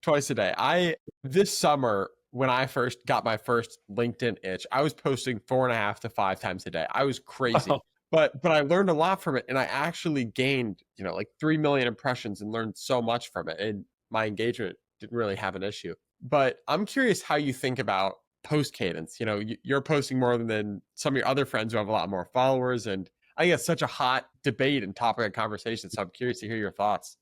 Twice a day. This summer, when I first got my first LinkedIn itch, I was posting 4.5 to 5 times a day. I was crazy, but I learned a lot from it, and I actually gained, like 3 million impressions and learned so much from it. And my engagement didn't really have an issue. But I'm curious how you think about post cadence. You're posting more than some of your other friends who have a lot more followers, and I think it's such a hot debate and topic of conversation. So I'm curious to hear your thoughts.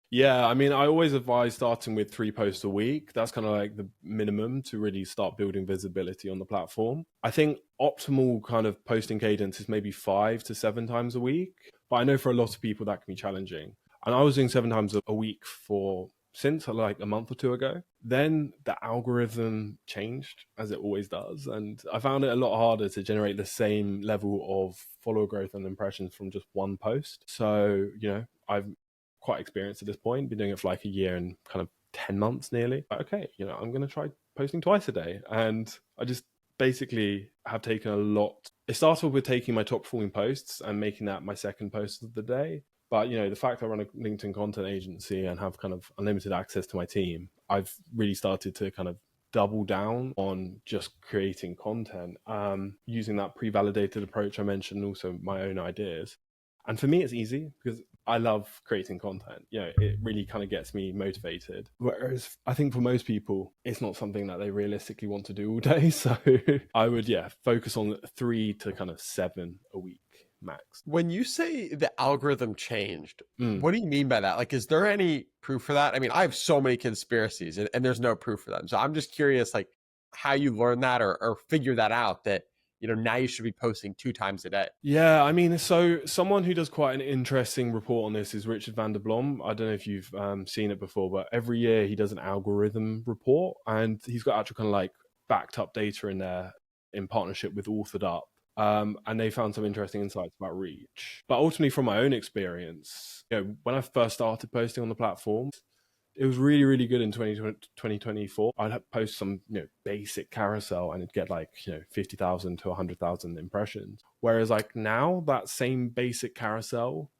Yeah, I mean, I always advise starting with 3 posts a week. That's kind of like the minimum to really start building visibility on the platform. I think optimal kind of posting cadence is maybe 5 to 7 times a week. But I know for a lot of people that can be challenging. And I was doing 7 times a week for since like a month or two ago. Then the algorithm changed, as it always does, and I found it a lot harder to generate the same level of follower growth and impressions from just one post. So, I've quite experienced at this point, been doing it for like a year and kind of 10 months nearly. Okay, I'm going to try posting twice a day. And I just basically have taken a lot. It started with taking my top performing posts and making that my second post of the day. But, the fact I run a LinkedIn content agency and have kind of unlimited access to my team, I've really started to kind of double down on just creating content, using that pre-validated approach I mentioned, also my own ideas. And for me, it's easy because I love creating content. It really kind of gets me motivated. Whereas I think for most people, it's not something that they realistically want to do all day. So I would, focus on 3 to kind of 7 a week max. When you say the algorithm changed, what do you mean by that? Like, is there any proof for that? I mean, I have so many conspiracies and there's no proof for them. So I'm just curious, like, how you learn that or figure that out, that, now you should be posting 2 times a day. Yeah, I mean, so someone who does quite an interesting report on this is Richard van der Blom. I don't know if you've seen it before, but every year he does an algorithm report, and he's got actual kind of like backed up data in there in partnership with Authored Up. And they found some interesting insights about reach. But ultimately, from my own experience, when I first started posting on the platform, it was really, really good in 2024. I'd post some, basic carousel and it'd get like, 50,000 to 100,000 impressions. Whereas like now, that same basic carousel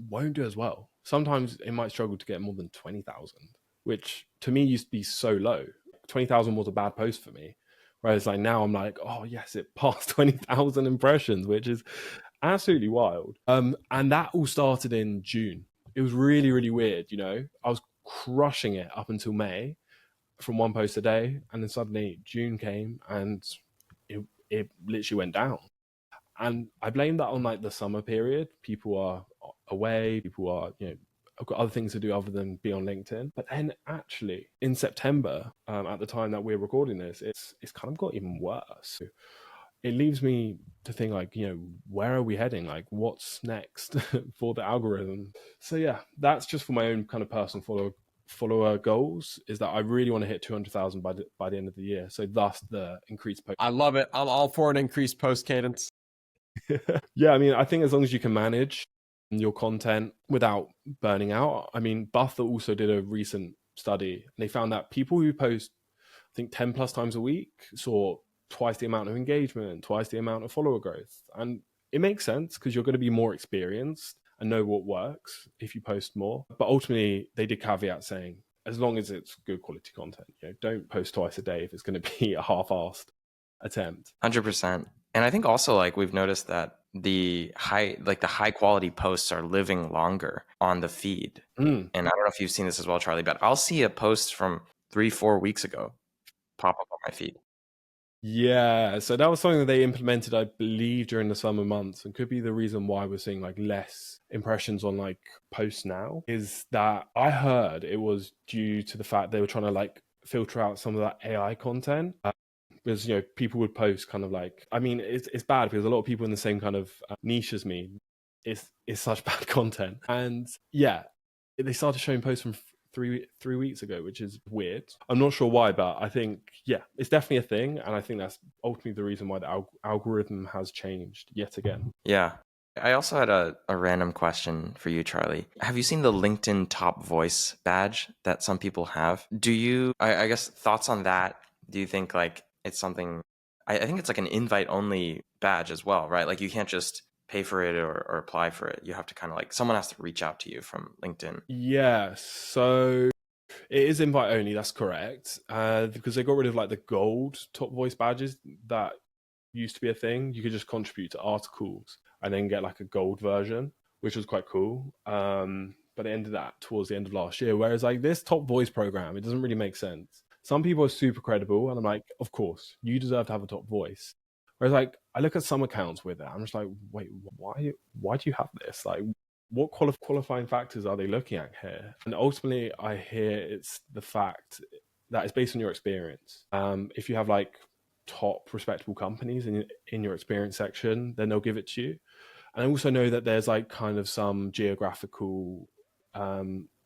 won't do as well. Sometimes it might struggle to get more than 20,000, which to me used to be so low. 20,000 was a bad post for me. Whereas like now I'm like, oh yes, it passed 20,000 impressions, which is absolutely wild. And that all started in June. It was really, really weird. I was crushing it up until May from one post a day. And then suddenly June came and it literally went down. And I blame that on like the summer period. People are away, people are, I've got other things to do other than be on LinkedIn. But then actually in September, at the time that we're recording this, it's kind of got even worse. It leaves me to think like, where are we heading? Like what's next for the algorithm? So yeah, that's just for my own kind of personal follower goals, is that I really want to hit 200,000 by the end of the year. So thus the increased post. I love it. I'm all for an increased post cadence. Yeah, I mean, I think as long as you can manage your content without burning out. I mean, Buffer also did a recent study and they found that people who post, I think 10 plus times a week saw twice the amount of engagement, twice the amount of follower growth. And it makes sense because you're going to be more experienced and know what works if you post more. But ultimately, they did caveat saying, as long as it's good quality content, don't post twice a day if it's going to be a half-assed attempt. 100%. And I think also like we've noticed that the high quality posts are living longer on the feed. And I don't know if you've seen this as well, Charlie, but I'll see a post from 3-4 weeks ago pop up on my feed. Yeah, so that was something that they implemented, I believe, during the summer months, and could be the reason why we're seeing like less impressions on like posts now. Is that I heard it was due to the fact they were trying to like filter out some of that AI content. Because people would post kind of like, I mean, it's bad because a lot of people in the same kind of niche as me, it's such bad content. And yeah, they started showing posts from three weeks ago, which is weird. I'm not sure why, but I think, yeah, it's definitely a thing. And I think that's ultimately the reason why the algorithm has changed yet again. Yeah. I also had a random question for you, Charlie. Have you seen the LinkedIn Top Voice badge that some people have? Do you, I guess, thoughts on that? Do you think like it's something, I think it's like an invite only badge as well, right? Like you can't just pay for it or apply for it. You have to kind of like, someone has to reach out to you from LinkedIn. Yeah, so it is invite only, that's correct. Because they got rid of like the gold Top Voice badges that used to be a thing. You could just contribute to articles and then get like a gold version, which was quite cool. But it ended that towards the end of last year. Whereas like this Top Voice program, it doesn't really make sense. Some people are super credible and I'm like, of course, you deserve to have a top voice. Whereas like I look at some accounts with it, I'm just like, wait, why do you have this? Like what qualifying factors are they looking at here? And ultimately I hear it's the fact that it's based on your experience. If you have like top respectable companies in your experience section, then they'll give it to you. And I also know that there's like kind of some geographical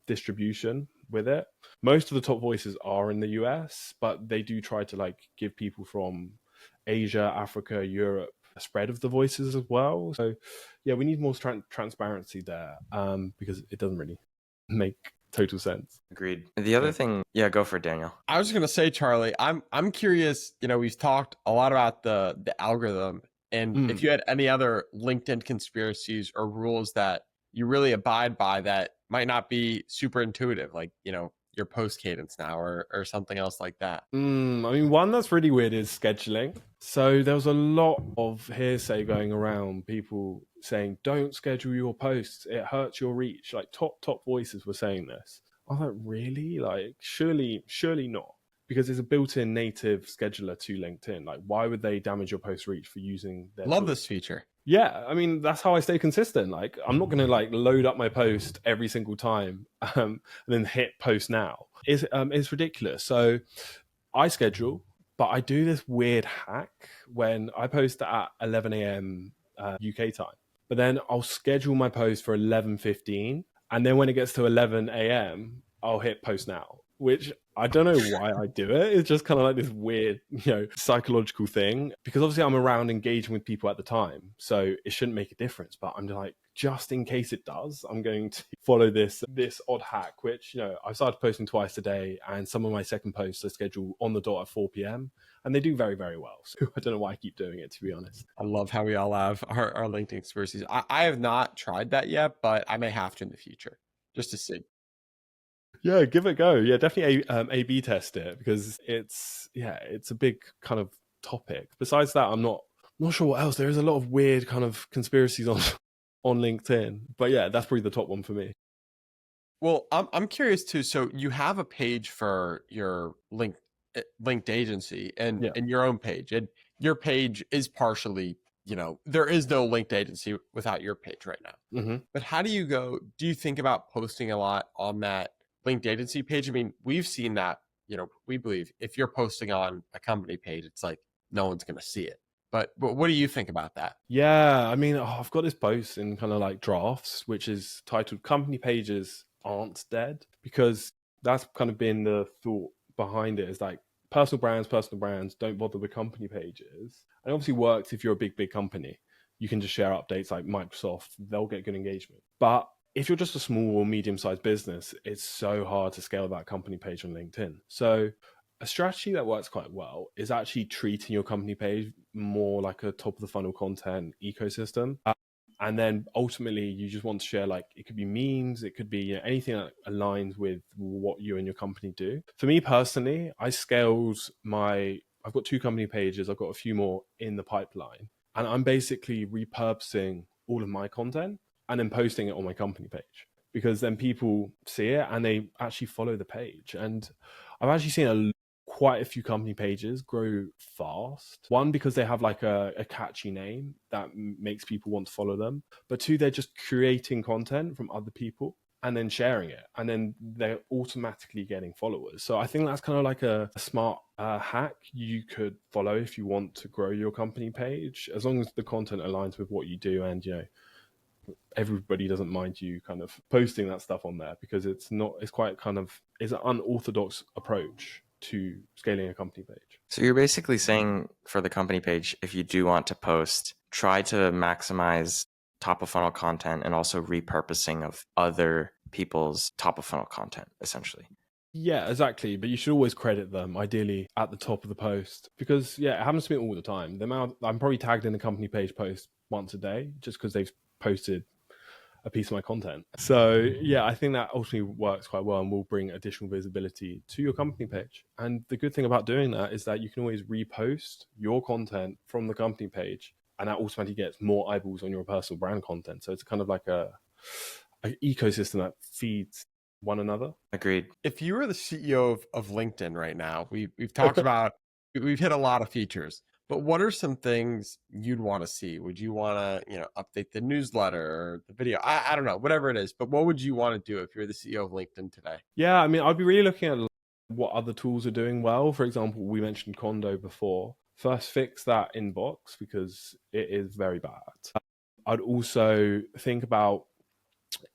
distribution with it. Most of the top voices are in the US, but they do try to like give people from Asia, Africa, Europe a spread of the voices as well. So yeah, we need more transparency there, because it doesn't really make total sense. Agreed. The other thing, yeah, go for it, Daniel. I was gonna say, Charlie, I'm curious. We've talked a lot about the algorithm, and if you had any other LinkedIn conspiracies or rules that you really abide by that might not be super intuitive, like your post cadence now or something else like that. I mean, one that's really weird is scheduling. So there was a lot of hearsay going around, people saying, don't schedule your posts, it hurts your reach. Like top voices were saying this. I was like, really? Like, surely not. Because it's a built-in native scheduler to LinkedIn. Like, why would they damage your post reach for using their Love tool? this feature. Yeah, I mean, that's how I stay consistent. Like, I'm not going to like load up my post every single time and then hit post now. It's ridiculous. So I schedule, but I do this weird hack when I post at 11 a.m. UK time. But then I'll schedule my post for 11:15, and then when it gets to 11 a.m., I'll hit post now, which I don't know why I do it. It's just kind of like this weird, psychological thing, because obviously I'm around engaging with people at the time, so it shouldn't make a difference. But I'm like, just in case it does, I'm going to follow this odd hack, which, I've started posting twice a day, and some of my second posts are scheduled on the dot at 4 p.m. and they do very, very well. So I don't know why I keep doing it, to be honest. I love how we all have our LinkedIn conspiracies. I have not tried that yet, but I may have to in the future just to see. Yeah, give it a go. Yeah, definitely A/B test it, because it's a big kind of topic. Besides that, I'm not sure what else. There is a lot of weird kind of conspiracies on LinkedIn, but yeah, that's probably the top one for me. Well, I'm curious too. So you have a page for your linked agency and your own page, and your page is partially, there is no linked agency without your page right now. Mm-hmm. But how do you think about posting a lot on that linked agency page? I mean, we've seen that, we believe if you're posting on a company page, it's like no one's going to see it. But what do you think about that? Yeah, I mean, I've got this post in kind of like drafts, which is titled "Company Pages Aren't Dead," because that's kind of been the thought behind it. Is like personal brands don't bother with company pages. And it obviously works if you're a big company. You can just share updates like Microsoft, they'll get good engagement. But if you're just a small or medium-sized business, it's so hard to scale that company page on LinkedIn. So a strategy that works quite well is actually treating your company page more like a top of the funnel content ecosystem. And then ultimately you just want to share, like, it could be memes, it could be anything that aligns with what you and your company do. For me personally, I've got 2 company pages. I've got a few more in the pipeline, and I'm basically repurposing all of my content and then posting it on my company page, because then people see it and they actually follow the page. And I've actually seen quite a few company pages grow fast. One, because they have like a catchy name that makes people want to follow them. But 2, they're just creating content from other people and then sharing it. And then they're automatically getting followers. So I think that's kind of like a smart hack you could follow if you want to grow your company page, as long as the content aligns with what you do, and everybody doesn't mind you kind of posting that stuff on there, because it's an unorthodox approach to scaling a company page. So you're basically saying for the company page, if you do want to post, try to maximize top of funnel content and also repurposing of other people's top of funnel content, essentially. Yeah, exactly. But you should always credit them, ideally, at the top of the post, because it happens to me all the time. I'm probably tagged in a company page post once a day just because they've posted a piece of my content. So yeah, I think that ultimately works quite well and will bring additional visibility to your company page. And the good thing about doing that is that you can always repost your content from the company page, and that automatically gets more eyeballs on your personal brand content. So it's kind of like an ecosystem that feeds one another. Agreed. If you were the CEO of LinkedIn right now, we've talked about, we've hit a lot of features. But what are some things you'd want to see? Would you want to, update the newsletter or the video? I don't know, whatever it is. But what would you want to do if you're the CEO of LinkedIn today? Yeah, I mean, I'd be really looking at what other tools are doing well. For example, we mentioned Condo before. First, fix that inbox, because it is very bad. I'd also think about,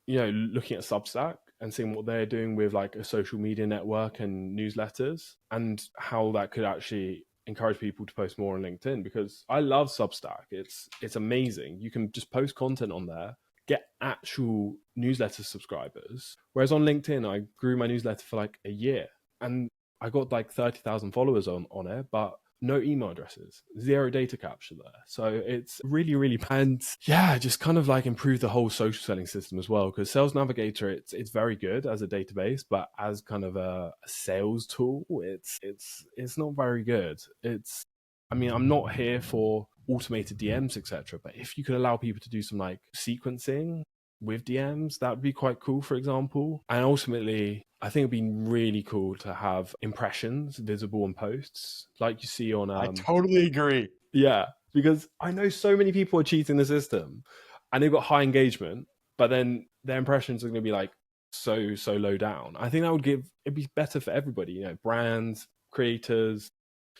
looking at Substack and seeing what they're doing with like a social media network and newsletters, and how that could actually encourage people to post more on LinkedIn, because I love Substack. It's amazing. You can just post content on there, get actual newsletter subscribers. Whereas on LinkedIn, I grew my newsletter for like a year and I got like 30,000 followers on it, but no email addresses, zero data capture there. So it's really, really, and yeah, just kind of like improve the whole social selling system as well. Because Sales Navigator, it's very good as a database, but as kind of a sales tool, it's not very good. I mean, I'm not here for automated DMs, etc. But if you could allow people to do some like sequencing with DMs, that would be quite cool, for example. And ultimately, I think it'd be really cool to have impressions visible on posts, like you see on. I totally agree. Yeah, because I know so many people are cheating the system, and they've got high engagement, but then their impressions are going to be like so low down. I think that would it'd be better for everybody, you know, brands, creators,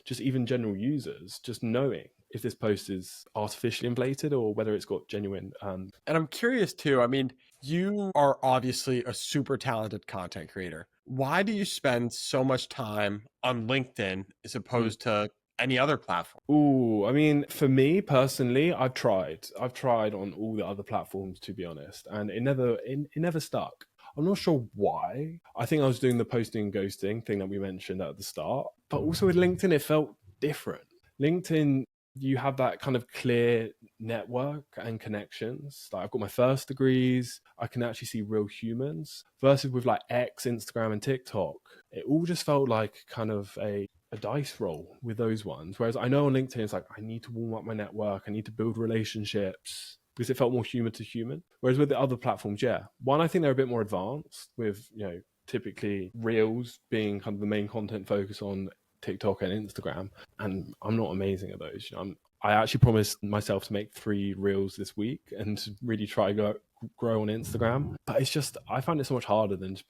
just even general users, just knowing if this post is artificially inflated or whether it's got genuine. And I'm curious too. I mean, you are obviously a super talented content creator. Why do you spend so much time on LinkedIn as opposed to any other platform? Ooh, I mean, for me personally, I've tried on all the other platforms, to be honest, and it never stuck. I'm not sure why. I think I was doing the posting and ghosting thing that we mentioned at the start, but also with LinkedIn, it felt different. LinkedIn, you have that kind of clear network and connections. Like I've got my first degrees, I can actually see real humans, versus with like X, Instagram, and TikTok. It all just felt like kind of a dice roll with those ones. Whereas I know on LinkedIn, it's like, I need to warm up my network, I need to build relationships, because it felt more human to human. Whereas with the other platforms, yeah, one, I think they're a bit more advanced with, you know, typically Reels being kind of the main content focus on TikTok and Instagram. And I'm not amazing at those. You know, I actually promised myself to make 3 Reels this week and to really try to grow on Instagram. But it's just, I find it so much harder than just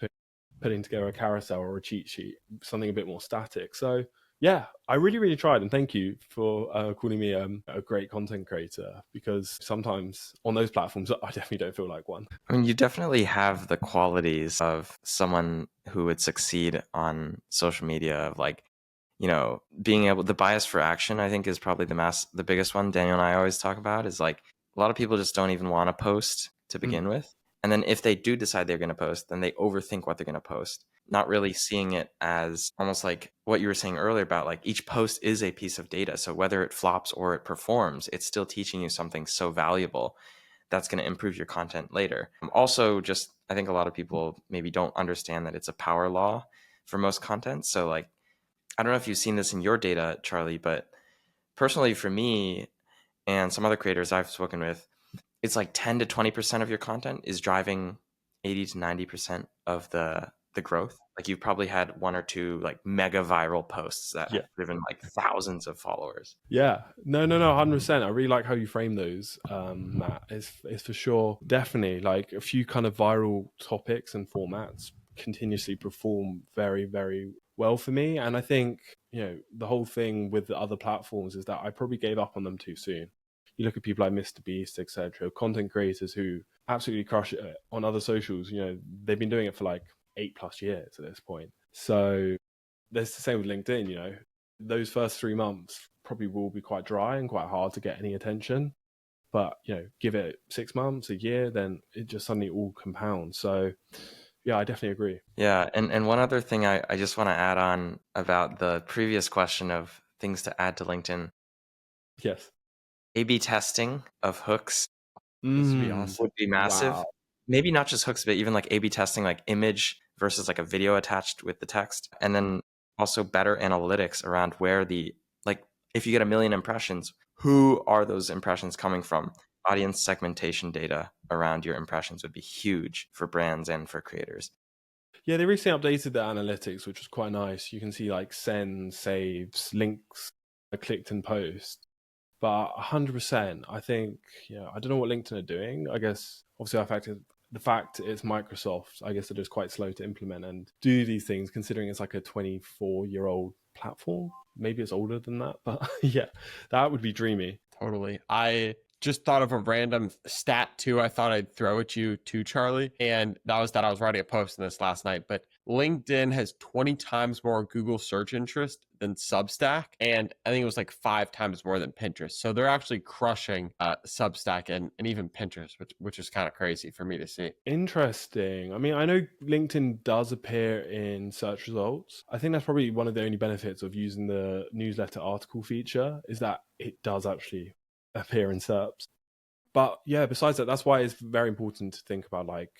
putting together a carousel or a cheat sheet, something a bit more static. So yeah, I really tried, and thank you for calling me a great content creator, because sometimes on those platforms I definitely don't feel like one. I mean, you definitely have the qualities of someone who would succeed on social media, of like, you know, being able, the bias for action, I think, is probably the biggest one Daniel and I always talk about, is like a lot of people just don't even want to post to begin with. And then if they do decide they're going to post, then they overthink what they're going to post, not really seeing it as almost like what you were saying earlier about like each post is a piece of data. So whether it flops or it performs, it's still teaching you something so valuable that's going to improve your content later. Also, just I think a lot of people maybe don't understand that it's a power law for most content. So like, I don't know if you've seen this in your data, Charlie, but personally for me and some other creators I've spoken with, it's like 10 to 20% of your content is driving 80 to 90% of the growth. Like you've probably had 1 or 2 like mega viral posts that have driven like thousands of followers. Yeah, no, 100%. I really like how you frame those, Matt. It's for sure, definitely like a few kind of viral topics and formats continuously perform very, very well for me. And I think, you know, the whole thing with the other platforms is that I probably gave up on them too soon. You look at people like Mr. Beast, etc., content creators who absolutely crush it on other socials. You know, they've been doing it for like 8+ years at this point. So there's the same with LinkedIn. You know, those first 3 months probably will be quite dry and quite hard to get any attention. But, you know, give it 6 months, a year, then it just suddenly all compounds. So yeah, I definitely agree. Yeah. And one other thing I just want to add on about the previous question of things to add to LinkedIn. Yes. A/B testing of hooks This would be awesome. would be massive. Wow. Maybe not just hooks, but even like A/B testing, like image versus like a video attached with the text. And then also better analytics around where like if you get 1 million impressions, who are those impressions coming from? Audience segmentation data around your impressions would be huge for brands and for creators. Yeah, they recently updated the analytics, which was quite nice. You can see like send, saves, links, clicked and post. But 100%, I think, yeah, I don't know what LinkedIn are doing. I guess obviously the fact it's Microsoft, I guess they're just quite slow to implement and do these things, considering it's like a 24-year-old platform. Maybe it's older than that, but yeah, that would be dreamy. Totally. I just thought of a random stat too. I thought I'd throw at you too, Charlie. And that was that I was writing a post on this last night. But LinkedIn has 20 times more Google search interest than Substack. And I think it was like 5 times more than Pinterest. So they're actually crushing Substack and even Pinterest, which is kind of crazy for me to see. Interesting. I mean, I know LinkedIn does appear in search results. I think that's probably one of the only benefits of using the newsletter article feature is that it does actually appear in SERPs. But yeah, besides that, that's why it's very important to think about like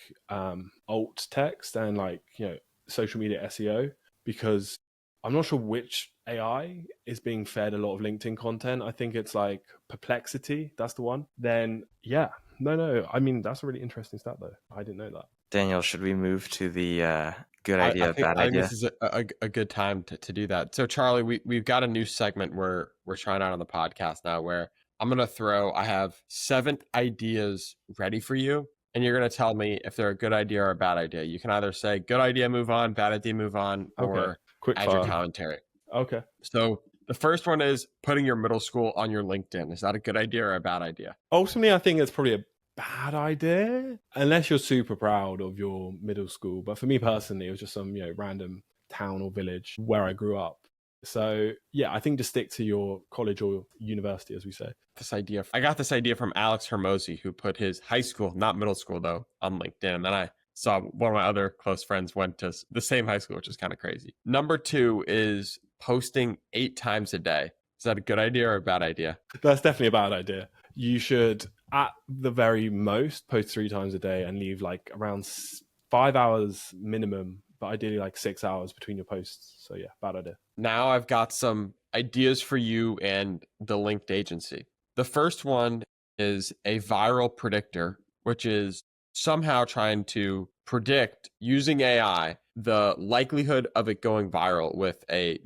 alt text and like, social media SEO, because I'm not sure which AI is being fed a lot of LinkedIn content. I think it's like Perplexity. That's the one. Then yeah, no. I mean, that's a really interesting stat though. I didn't know that. Daniel, should we move to the good idea, bad I think idea? this is a good time to do that. So Charlie, we've got a new segment we're trying out on the podcast now where I'm going to I have 7 ideas ready for you. And you're going to tell me if they're a good idea or a bad idea. You can either say good idea, move on, bad idea, move on, or quick add fire. your commentary. Okay. So the first one is putting your middle school on your LinkedIn. Is that a good idea or a bad idea? Ultimately, I think it's probably a bad idea unless you're super proud of your middle school. But for me personally, it was just some random town or village where I grew up. So yeah, I think just stick to your college or university, as we say. I got this idea from Alex Hermosi, who put his high school, not middle school though, on LinkedIn. And then I saw one of my other close friends went to the same high school, which is kind of crazy. Number 2 is posting 8 times a day. Is that a good idea or a bad idea? That's definitely a bad idea. You should, at the very most, post 3 times a day and leave like around 5 hours minimum, but ideally like 6 hours between your posts. So yeah, bad idea. Now I've got some ideas for you and the linked agency. The first one is a viral predictor, which is somehow trying to predict using AI the likelihood of it going viral with a,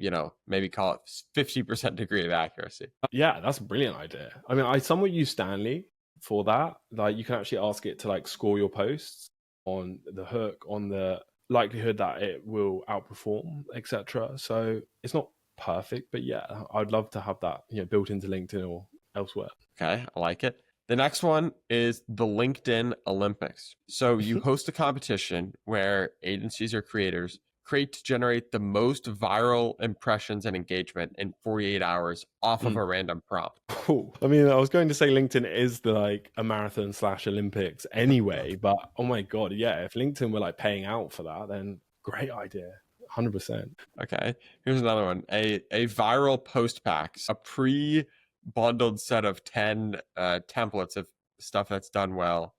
maybe call it 50% degree of accuracy. Yeah, that's a brilliant idea. I mean, I somewhat use Stanley for that. Like you can actually ask it to like score your posts on the hook, on the likelihood that it will outperform, etc. So it's not perfect, but yeah, I'd love to have that built into LinkedIn or elsewhere. Okay, I like it. The next one is the LinkedIn Olympics. So you host a competition where agencies or creators create to generate the most viral impressions and engagement in 48 hours off of a random prompt. Cool. I mean, I was going to say LinkedIn is a marathon / Olympics anyway, but oh my God, yeah, if LinkedIn were like paying out for that, then great idea. 100%. Okay, here's another one. A viral post pack, a pre-bundled set of 10 templates of stuff that's done well,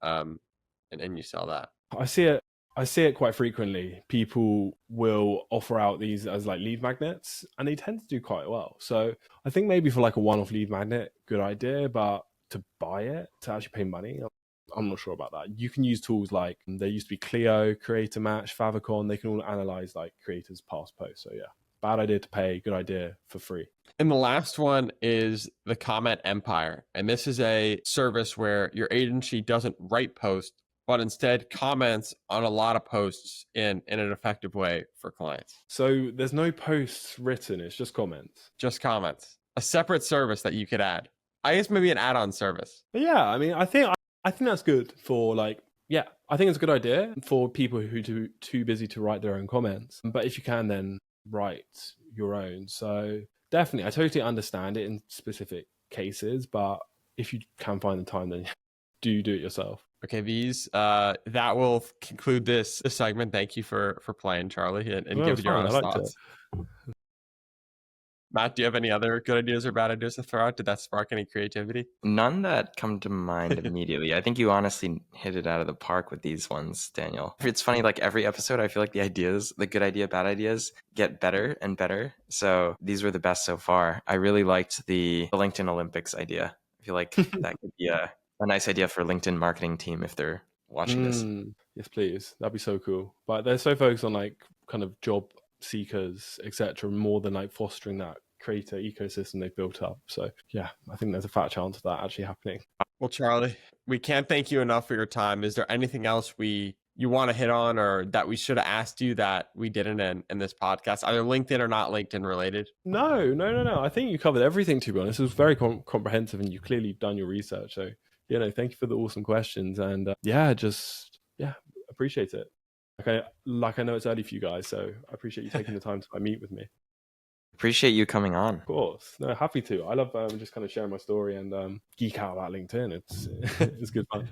and you sell that. I see it quite frequently. People will offer out these as like lead magnets and they tend to do quite well. So I think maybe for like a one-off lead magnet, good idea, but to buy it, to actually pay money, I'm not sure about that. You can use tools like there used to be Clio, Creator Match, Favicon. They can all analyze like creators' past posts. So yeah, bad idea to pay, good idea for free. And the last one is the Comment Empire. And this is a service where your agency doesn't write posts, but instead comments on a lot of posts in an effective way for clients. So there's no posts written, it's just comments. Just comments. A separate service that you could add. I guess maybe an add-on service. But yeah, I mean, I think that's good for like, yeah, I think it's a good idea for people who are too busy to write their own comments. But if you can, then write your own. So definitely, I totally understand it in specific cases, but if you can find the time, then do it yourself. Okay, that will conclude this segment. Thank you for playing, Charlie, and giving your honest thoughts. Matt, do you have any other good ideas or bad ideas to throw out? Did that spark any creativity? None that come to mind immediately. I think you honestly hit it out of the park with these ones, Daniel. It's funny, like every episode, I feel like the good idea, bad ideas get better and better. So these were the best so far. I really liked the LinkedIn Olympics idea. I feel like that could be a nice idea for LinkedIn marketing team if they're watching this. Yes, please. That'd be so cool. But they're so focused on like kind of job seekers, etc., more than like fostering that creator ecosystem they've built up. So yeah, I think there's a fat chance of that actually happening. Well, Charlie, we can't thank you enough for your time. Is there anything else we you want to hit on, or that we should have asked you that we didn't in this podcast, either LinkedIn or not LinkedIn related? No. I think you covered everything, to be honest. It was very comprehensive, and you've clearly done your research. So, thank you for the awesome questions. And appreciate it. I know it's early for you guys, so I appreciate you taking the time to meet with me. Appreciate you coming on. Of course. No, happy to. I love just kind of sharing my story and geek out about LinkedIn. It's good fun.